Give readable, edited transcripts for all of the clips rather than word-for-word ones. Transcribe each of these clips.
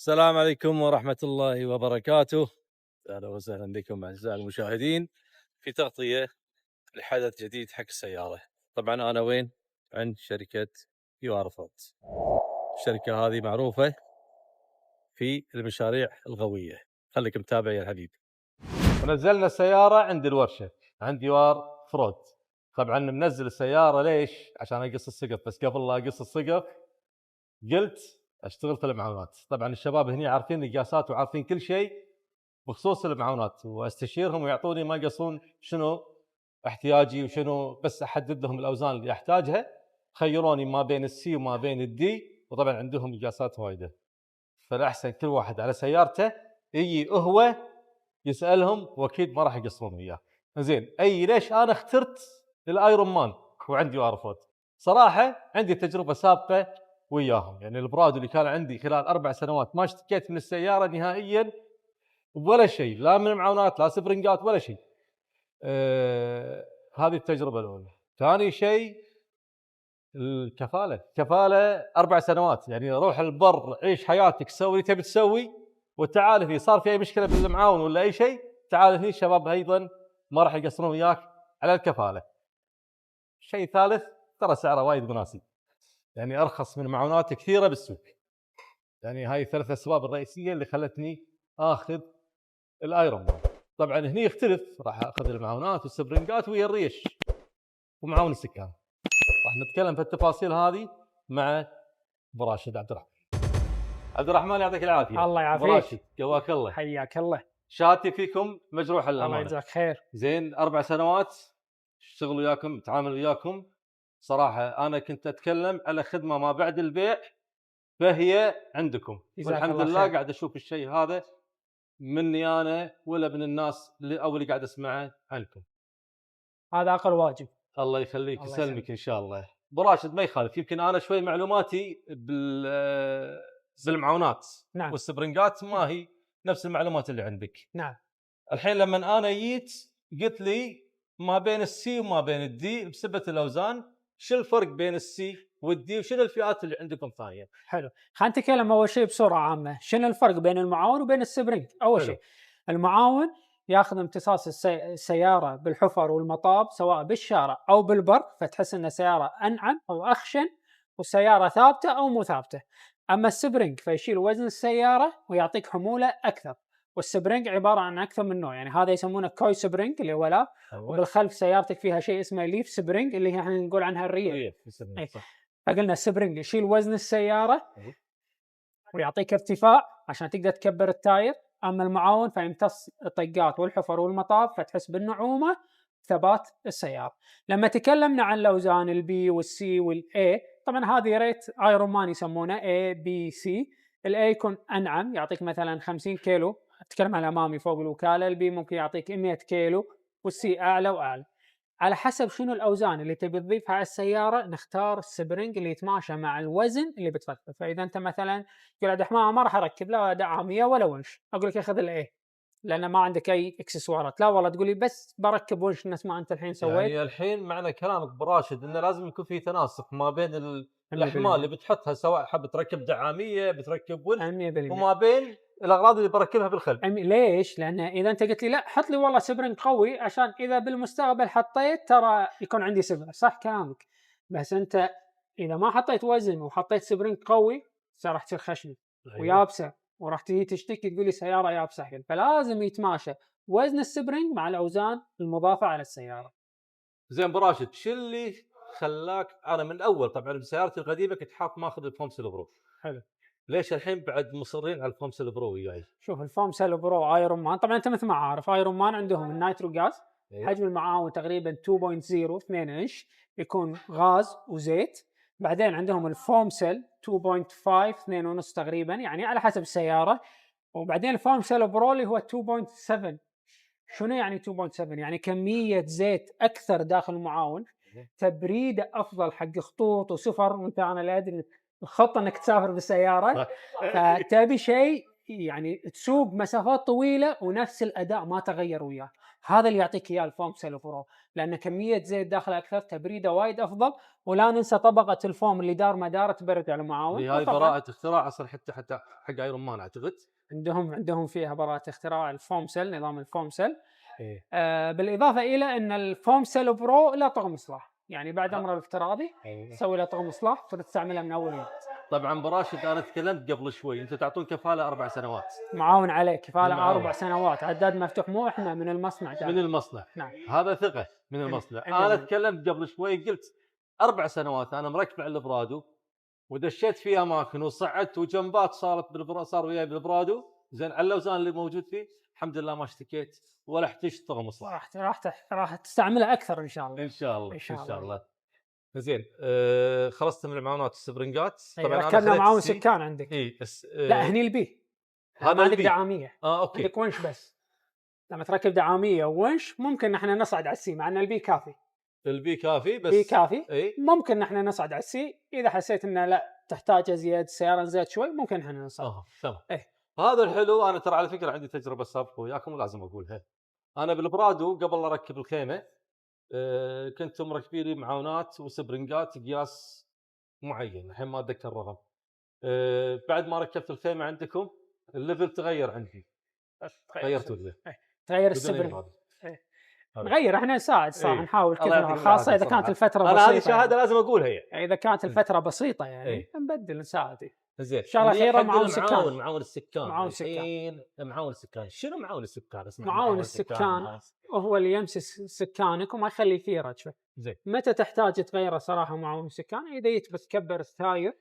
السلام عليكم ورحمة الله وبركاته. أهلا وسهلا بكم أعزائي المشاهدين في تغطية لحدث جديد حق السيارة. طبعا أنا وين؟ عند شركة يوارفوت. الشركة هذه معروفة في المشاريع القوية. خليك متابع يا الحبيب. ونزلنا السيارة عند الورشة عند يوار فروت. طبعا منزل السيارة ليش؟ عشان أقص السقف، بس قبل لا أقص السقف قلت اشتغل في المعاونات. طبعا الشباب هني عارفين القياسات وعارفين كل شيء بخصوص المعاونات، واستشيرهم ويعطوني ما يقصون شنو احتياجي وشنو، بس احدد لهم الاوزان اللي احتاجها. خيروني ما بين السي وما بين الدي، وطبعا عندهم قياسات وايده، فالاحسن كل واحد على سيارته يجي هو يسالهم، واكيد ما راح يقصرون وياه. زين، ليش انا اخترت الايرون مان وعندي وارفوت؟ صراحه عندي تجربه سابقه وياهم، يعني البراد اللي كان عندي خلال 4 سنوات ما اشتكيت من السياره نهائيا ولا شيء، لا من معاونات لا سبرنجات ولا شيء. هذه التجربه الاولى. ثاني شيء كفاله 4 سنوات، يعني روح البر عيش حياتك سوي اللي تبي تسوي، وتعال هني صار في اي مشكله بالمعاون ولا اي شيء تعال هني، الشباب ايضا ما راح يقصرون وياك على الكفاله. شيء ثالث، ترى سعره وايد مناسب، يعني ارخص من معاونات كثيره بالسوق. يعني هاي الثلاث اسباب الرئيسيه اللي خلتني اخذ الايرون مان. طبعا هني يختلف، راح اخذ المعاونات والسبرنجات ويا الريش ومعاون السكان. راح نتكلم في التفاصيل هذه مع ابو راشد عبد الرحمن. عبد الرحمن يعطيك العافيه. الله يعافيك. ابو راشد قواك الله. حياك الله. شهادتي فيكم مجروحه الله للامانه. يجزاك خير. زين، 4 سنوات اشتغل وياكم، اتعامل وياكم. صراحه انا كنت اتكلم على خدمه ما بعد البيع، فهي عندكم، والحمد لله قاعد اشوف الشيء هذا مني انا ولا من الناس اللي قاعد اسمعه عنكم. هذا اقل واجب. الله يخليك يسلمك ان شاء الله. ابو راشد ما يخالف، يمكن انا شوي معلوماتي بالمعاونات نعم. والسبرنجات ما هي نفس المعلومات اللي عندك. نعم. الحين لما انا جيت قلت لي ما بين السي وما بين الدي بسبه الاوزان، شو الفرق بين السي والدي وشنو الفئات اللي عندكم ثانيه؟ حلو، خلينا نتكلم اول شيء بصوره عامه، شنو الفرق بين المعاون وبين السبرنج؟ اول شيء المعاون ياخذ امتصاص السياره بالحفر والمطاب سواء بالشارع او بالبر، فتحس ان السياره انعم او اخشن والسياره ثابته او مو ثابته. اما السبرنج فيشيل وزن السياره ويعطيك حموله اكثر، والسبرنج عباره عن اكثر من نوع، يعني هذا يسمونه كوي سبرنج اللي هو لا، وبالخلف سيارتك فيها شيء اسمه ليف سبرنج اللي هي احنا نقول عنها الريل. فقلنا السبرنج يشيل وزن السياره ويعطيك ارتفاع عشان تقدر تكبر التاير، اما المعاون فيمتص الطقات والحفر والمطاب فتحس بالنعومه ثبات السياره. لما تكلمنا عن الاوزان البي والسي والاي، طبعا هذه ريت ايرون مان يسمونه اي بي سي. الاي يكون انعم يعطيك مثلا 50 كيلو، اتكلم عن الامامي فوق الوكاله. البي ممكن يعطيك 100 كيلو، والسي اعلى واعلى. على حسب شنو الاوزان اللي تبي تضيفها على السياره نختار السبرنج اللي يتماشى مع الوزن اللي بتركبه. فاذا انت مثلا تقول عبد الرحمن ما راح اركب لا دعاميه ولا ونش، اقول لك اخذ الاي لان ما عندك اي اكسسوارات. لا والله تقول لي بس بركب ونش نفس ما انت الحين سويت. يعني الحين معنى كلامك براشد انه لازم يكون في تناسق ما بين الاحمال اللي بتحطها، سواء حاب تركب دعاميه بتركب ونش، وما بين الاغراض اللي بركبها بالخلف. ليش؟ لان اذا انت قلت لي لا حط لي والله سبرنج قوي عشان اذا بالمستقبل حطيت ترى يكون عندي سبرنج، صح كلامك، بس انت اذا ما حطيت وزن وحطيت سبرنج قوي راح تصير خشن ويابسه، وراح تيجي تشتكي تقول لي سياره يابسه حيل. فلازم يتماشى وزن السبرنج مع الاوزان المضافه على السياره. زين براشد، شو اللي خلاك؟ انا من الاول طبعا بسيارتي القديمه كنت حاط ماخذ الفوم سيلبرو. حلو. ليش الحين بعد مصرين على الفوم سيلبرو وياي؟ شوف الفوم سيلبرو ايرون مان، طبعا انت مثل ما عارف ايرون مان عندهم النايترو غاز. حجم المعاون تقريبا 2.0 2 انش، يكون غاز وزيت. بعدين عندهم الفوم سيل 2.5 2.5 تقريبا، يعني على حسب السياره. وبعدين الفوم سيل برو اللي هو 2.7. شنو يعني 2.7؟ يعني كميه زيت اكثر داخل المعاون، تبريده افضل حق خطوط وسفر. وانت انا لا ادري الخط انك تسافر بالسياره فتبي شيء يعني تسوق مسافات طويله ونفس الاداء ما تغير وياه. هذا اللي يعطيك اياه الفوم سيل برو، لان كميه زيت داخله اكثر، تبريده وايد افضل، ولا ننسى طبقه الفوم اللي دار مدار تبرد على المعاون. هاي براءة اختراع اصلا حتى حق ايرون مان اعتقد. عندهم فيها براءة اختراع الفوم سيل، نظام الفوم سيل. إيه. بالاضافه الى ان الفوم سيل برو له طقم اصلاح، يعني بعد امره الافتراضي تسوي له طقم اصلاح وتستعمله من اول يوم. طبعا براشد انا تكلمت قبل شوي انتم تعطون كفاله 4 سنوات. معاون عليه كفاله المعاون. 4 سنوات، عداد مفتوح، مو احنا من المصنع من المصنع. نعم. هذا ثقه من المصنع. انا تكلمت قبل شوي قلت 4 سنوات انا مركب على البرادو ودشيت في اماكن وصعدت وجنبات صار وياي بالبرادو زين على الاوزان اللي موجود فيه الحمد لله ما اشتكيت ولا احتجت طقم اصلاح. راح تستعملها اكثر ان شاء الله. ان شاء الله ان شاء الله. زين خلصت من المعاونات السبرنجات. طبعا انا ركبنا معاون سكان عندك. اي بس لا هني البي هذا عندك دعاميه. اوكي. عندك ونش بس. لما تركب دعاميه وونش ممكن احنا نصعد على السي، مع ان البي كافي. البي كافي بس بي كافي. اي ممكن احنا نصعد على السي اذا حسيت انه لا تحتاج ازيد، السياره زيت شوي ممكن احنا نصعد. تمام. إيه؟ هذا الحلو. انا ترى على فكره عندي تجربه سابقه وياكم ولازم اقولها. انا بالبرادو قبل لا اركب الخيمه كنتم مركبين لي معاونات وسبرنجات قياس معين، الحين ما اتذكر الرقم. بعد ما ركبت الخيمه عندكم الليفل تغير عندي. غيرت الليفل. تغير السبرنج. نغير احنا نساعد صار نحاول كثر، خاصه اذا كانت الفتره بسيطه. انا هذه شهاده لازم اقولها يعني. اذا كانت الفتره بسيطه يعني نبدل نساعد. زين. شغله اخيره معاون السكان. معاون السكان. معاون السكان. شنو معاون السكان؟ اسمع. معاون السكان وهو اللي يمسك سكانك وما يخلي فيه رجفه. زين. متى تحتاج تغيره صراحه معاون السكان؟ اذا يتبس تكبر التاير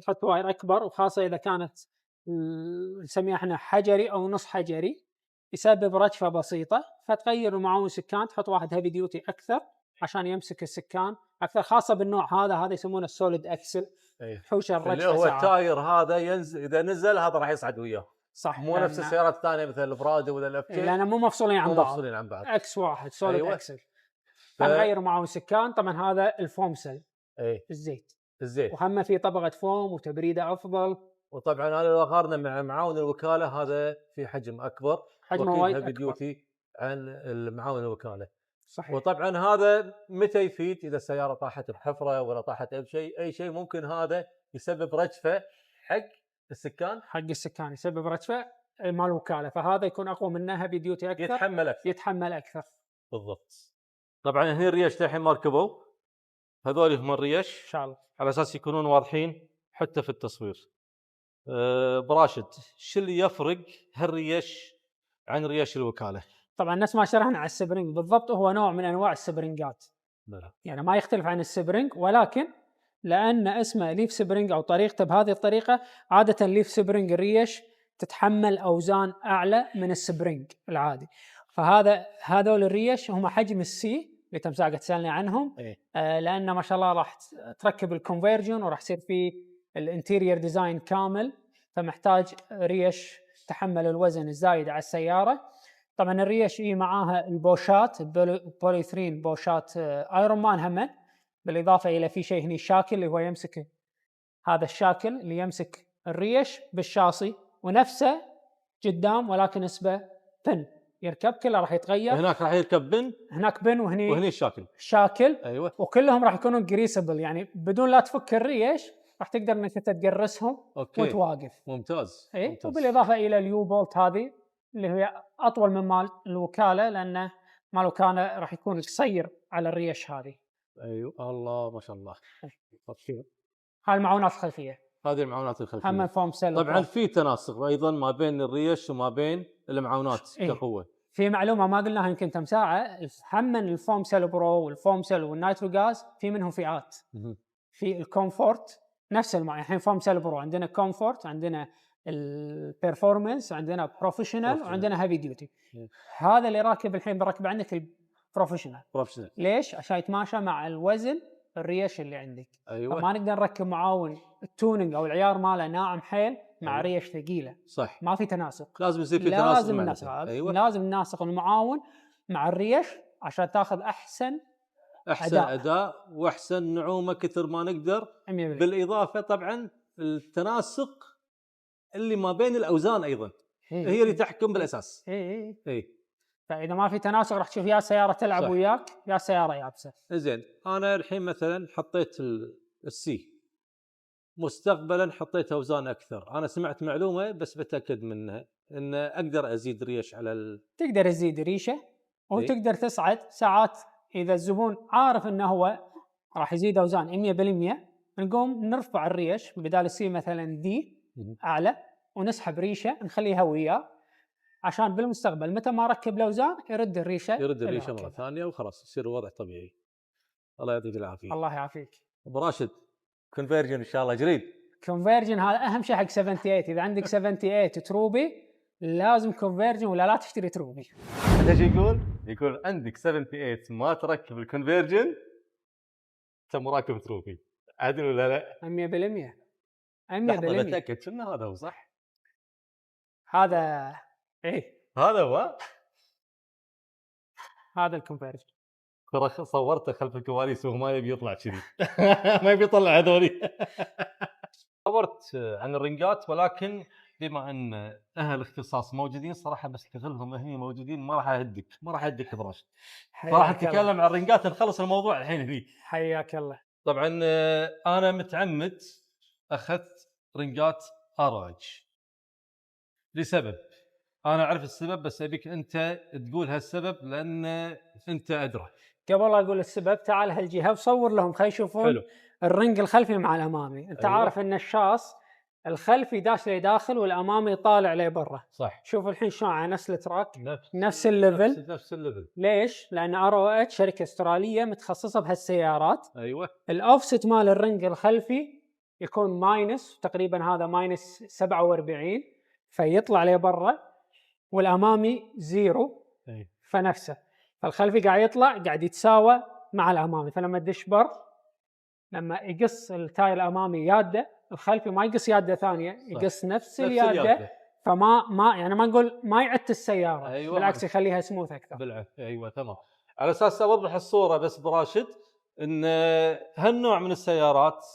تحط واير اكبر، وخاصه اذا كانت نسميها احنا حجري او نص حجري يسبب رجفه بسيطه، فتغير معاون السكان تحط واحد هيفي ديوتي اكثر عشان يمسك السكان اكثر، خاصه بالنوع هذا يسمونه السوليد اكسل. حوش الرجفه اللي هو التاير هذا ينزل، اذا نزل هذا راح يصعد وياه. صح. مو نفس السيارات الثانيه مثل البرادو ولا الاف كي لان مو مفصولين عن بعض. مفصولين عن بعض. اكس واحد سوليد اكسل. فنغير معاون سكان. طبعا هذا الفوم سيل. الزيت. وهم في طبقه فوم وتبريده افضل. وطبعا هذا لو قارنا مع معاون الوكاله هذا في حجم اكبر، حجمه وايد اكبر ديوتي عن المعاون الوكاله. صحيح. وطبعا هذا متى يفيد؟ اذا السياره طاحت بحفره ولا طاحت اي شيء ممكن هذا يسبب رجفه حق السكان يسبب رجفه مال الوكاله، فهذا يكون اقوى منها هيفي ديوتي اكثر، يتحمل اكثر. بالضبط. طبعا هنا الريش الحين ما ركبوا، هذول هم الريش ان شاء الله على اساس يكونون واضحين حتى في التصوير. براشد شو اللي يفرق هالريش عن ريش الوكاله؟ طبعا نفس ما شرحنا على السبرينج بالضبط، هو نوع من انواع السبرينجات. يعني ما يختلف عن السبرينج، ولكن لان اسمه ليف سبرينج او طريقته بهذه الطريقه، عاده ليف سبرينج الريش تتحمل اوزان اعلى من السبرينج العادي. هذول الريش هم حجم السي اللي تم ساقه تسالني عنهم. لان ما شاء الله راح تركب الكونفيرجن وراح يصير فيه الانتيرير ديزاين كامل، فمحتاج ريش تحمل الوزن الزايد على السياره. طبعا الريش معاها البوشات بوليثرين، بوشات ايرون مان هم، بالاضافه الى في شيء هني شاكل اللي هو يمسك، هذا الشاكل اللي يمسك الريش بالشاصي ونفسه قدام، ولكن اسمه بن يركب كله راح يتغير. هناك راح يركب بن، هناك بن، وهني شاكل. ايوه. وكلهم راح يكونون جريسبل، يعني بدون لا تفك الريش راح تقدر انك تقرسهم وانت واقف. ممتاز. ممتاز. وبالاضافه الى اليو بولت هذه اللي هي اطول من مال الوكاله، لان مال الوكاله راح يكون قصير على الريش هذه. ايوه الله ما شاء الله. هاي المعونات الخلفيه. هذه المعونات الخلفيه. هم فوم سيل. طبعا في تناسق ايضا ما بين الريش وما بين المعونات كقوه. في معلومه ما قلناها يمكن تم ساعه، هم الفوم سيل برو والفوم سيل والنايترو غاز في منهم فئات. في الكومفورت نفس المعين، الحين فوم سيل برو عندنا كومفورت، عندنا البرفورمانس، عندنا بروفيشنال، وعندنا هيفي ديوتي. هذا اللي راكب الحين بركب عندك البروفيشنال. ليش؟ عشان يتماشى مع الوزن الريش اللي عندك. فما نقدر نركب معاون التونينج او العيار ماله ناعم حيل مع ريش ثقيله. صح. ما في تناسق. لازم يصير في تناسق. لازم نناسق المعاون مع الريش عشان تاخذ احسن اداء واحسن نعومه كثر ما نقدر. 100%. بالاضافه طبعا التناسق اللي ما بين الاوزان ايضا هي اللي تحكم بالاساس. اي فاذا ما في تناسق راح تشوف يا سياره تلعب صح. وياك يا سياره يابسه. زين انا الحين مثلا حطيت السي، مستقبلا حطيت اوزان اكثر، انا سمعت معلومه بس بتاكد منها ان اقدر ازيد ريش على تقدر تزيد ريشه وتقدر تصعد ساعات اذا الزبون عارف انه هو راح يزيد اوزان 100%، نقوم نرفع الريش بدال السي مثلا دي اعلى ونسحب ريشه نخليها وياه عشان بالمستقبل متى ما ركب الاوزان يرد الريشه مره ثانيه وخلاص يصير الوضع طبيعي. الله يعطيك العافيه. الله يعافيك ابو راشد، كونفرجن ان شاء الله جريد. كونفرجن هذا اهم شيء حق 78. اذا عندك 78 تروبي لازم كونفرجن ولا لا تشتري تروبي. ايش يقول عندك 78 ما تركب الكونفرجن انت مراكب تروبي، عادل ولا لا؟ 100%. بتاكد شنو هذا هو صح؟ هذا ايه هذا هو هذا الكونفرجن. ترى صورته خلف الكواليس وهو ما يبي يطلع كذي ما يبي يطلع هذولي. صورت عن الرنجات، ولكن بما ان اهل اختصاص موجودين صراحه بستغلهم هني موجودين، ما راح اهدك براشد. راح نتكلم عن الرنجات نخلص الموضوع الحين هني. حياك الله. طبعا انا متعمد اخذت رنجات ارج لسبب، انا اعرف السبب بس ابيك انت تقول هالسبب لان انت ادرى. قبل لا اقول السبب تعال هالجهه وصور لهم خلي يشوفون. حلو. الرنج الخلفي مع الامامي. انت أيوة. عارف ان الشاص الخلفي داش لداخل والامامي طالع لبرا. صح. شوف الحين شلون على نفس التراك نفس الليفل. ليش؟ لان ROH شركه استراليه متخصصه بهالسيارات. ايوه. الاوفست مال الرنج الخلفي يكون ماينس، تقريبا هذا ماينس 47 فيطلع لبرا، والامامي زيرو فنفسه، فالخلفي قاعد يطلع قاعد يتساوى مع الامامي. فلما تدش بر لما يقص التاير الامامي ياده، الخلفي ما يقص ياده ثانيه، يقص نفس الياده. فما يعني ما نقول ما يعت السياره. أيوة. بالعكس يخليها سموث اكثر. بالعكس. ايوه تمام. على اساس اوضح الصوره بس براشد ان هالنوع من السيارات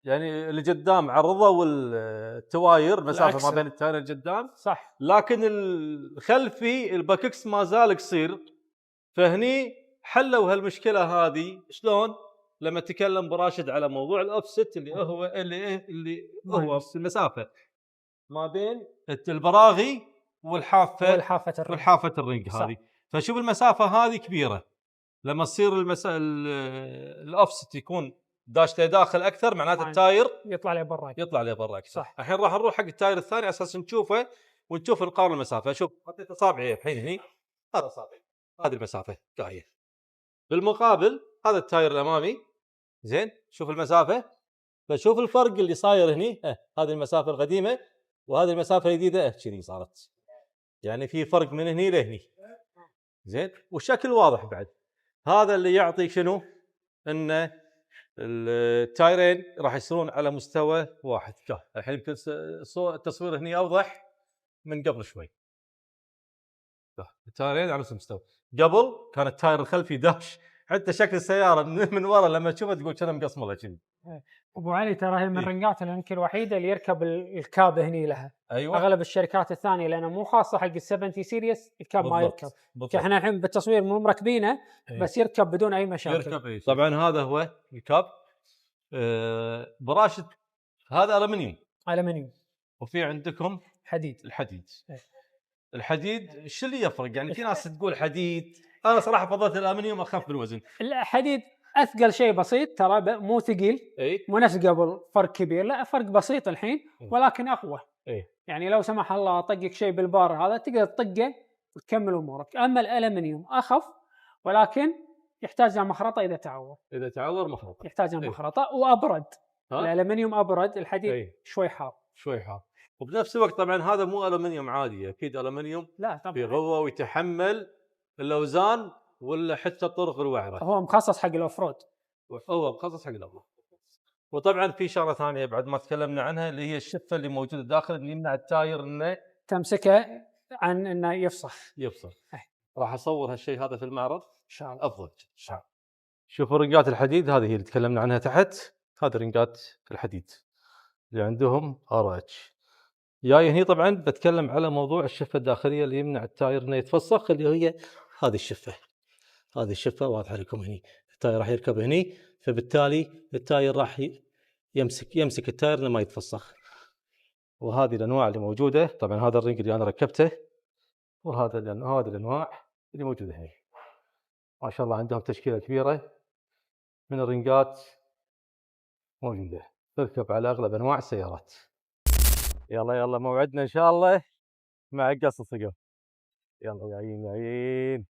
يعني اللي قدام عرضوا والتواير مسافه ما بين التاير القدام صح، لكن الخلفي الباككس ما زال قصير. فهني حلوا هالمشكله هذه شلون؟ لما تكلم براشد على موضوع الاوفست اللي هو المسافه ما بين البراغي والحافه الرنج هذه. فشوف المسافه هذه كبيره، لما تصير الاوفست يكون داش لداخل اكثر معناته التاير يطلع لبرا اكثر. صح. الحين راح نروح حق التاير الثاني على اساس نشوفه ونشوف نقارن المسافه. شوف حطيت اصابعي الحين هني، هذا اصابعي، هذه المسافه جايه. بالمقابل هذا التاير الامامي زين، شوف المسافه، فشوف الفرق اللي صاير هني. هذه المسافه القديمه وهذه المسافه الجديده كذي صارت، يعني في فرق من هني لهني زين، والشكل واضح بعد. هذا اللي يعطي شنو؟ ان التايرين راح يصيرون على مستوى واحد. الحين يمكن التصوير هني اوضح من قبل شوي. التايرين على نفس المستوى. قبل كان التاير الخلفي داش، حتى شكل السياره من ورا لما تشوفها تقول كنا مقسمه كذي. ابو علي ترى هي من الرنجات اللي يمكن الوحيده اللي يركب الكاب هني لها. أيوة. اغلب الشركات الثانيه لانه مو خاصه حق ال70 سيريس الكاب ما يركب. احنا الحين بالتصوير مو مركبينه بس يركب بدون اي مشاكل. طبعا هذا هو الكاب. براشد هذا الومنيوم وفي عندكم الحديد. الحديد شو اللي يفرق؟ يعني في ناس تقول حديد، انا صراحه فضلت الالومنيوم اخف بالوزن. الحديد اثقل شيء بسيط ترى، مو ثقيل مو نفس قبل فرق كبير، لا فرق بسيط الحين ولكن اقوى. يعني لو سمح الله طقك شيء بالبار هذا تقدر تطقه وتكمل امورك. اما الالومنيوم اخف ولكن يحتاج الى مخرطه اذا تعور مخرطه، يحتاج الى مخرطه وابرد. الالومنيوم ابرد، الحديد شوي حار. وبنفس الوقت طبعا هذا مو الومنيوم عادي، اكيد الومنيوم لا طبعا في قوه ويتحمل الاوزان ولا حتى الطرق الوعره. هو مخصص حق الاوفرود. وطبعا في شغله ثانيه بعد ما تكلمنا عنها اللي هي الشفه اللي موجوده داخل اللي يمنع التاير انه تمسكه عن انه يفصل. راح اصور هالشيء هذا في المعرض ان شاء الله. افضل ان شاء الله. شوفوا رنجات الحديد هذه اللي تكلمنا عنها تحت، هذه رنجات الحديد اللي عندهم RH. جاي هني طبعا بتكلم على موضوع الشفه الداخليه اللي يمنع التاير انه يتفسخ، اللي هي هذه الشفه. هذه الشفه واضحه لكم هني، التاير راح يركب هني، فبالتالي التاير راح يمسك التاير لما يتفسخ. وهذه الانواع اللي موجوده، طبعا هذا الرينج اللي انا ركبته، وهذا هذه الانواع اللي موجوده هنا. ما شاء الله عندهم تشكيله كبيره من الرنجات موجوده، تركب على اغلب انواع السيارات. يلا موعدنا ان شاء الله مع قص الثقب. يلا جايين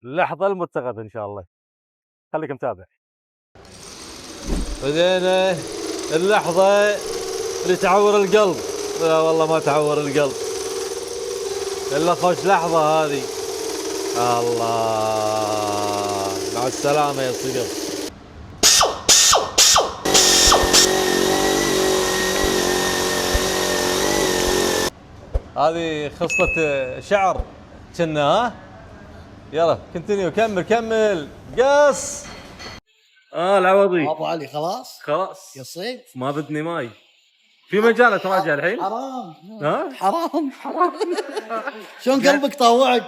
اللحظه المتخذ ان شاء الله، خليك متابع. بدينا اللحظه اللي تعور القلب. لا والله ما تعور القلب الا خوش لحظه هذه. الله مع السلامه يا صقر. هذه خصلة شعر كنا. ها يلا كنتينيو، كمل قص. العوضي ابو علي خلاص خلاص يا صيد ما بدني ماي، في مجال تراجع الحين. حرام ها حرام شلون قلبك طاوعك؟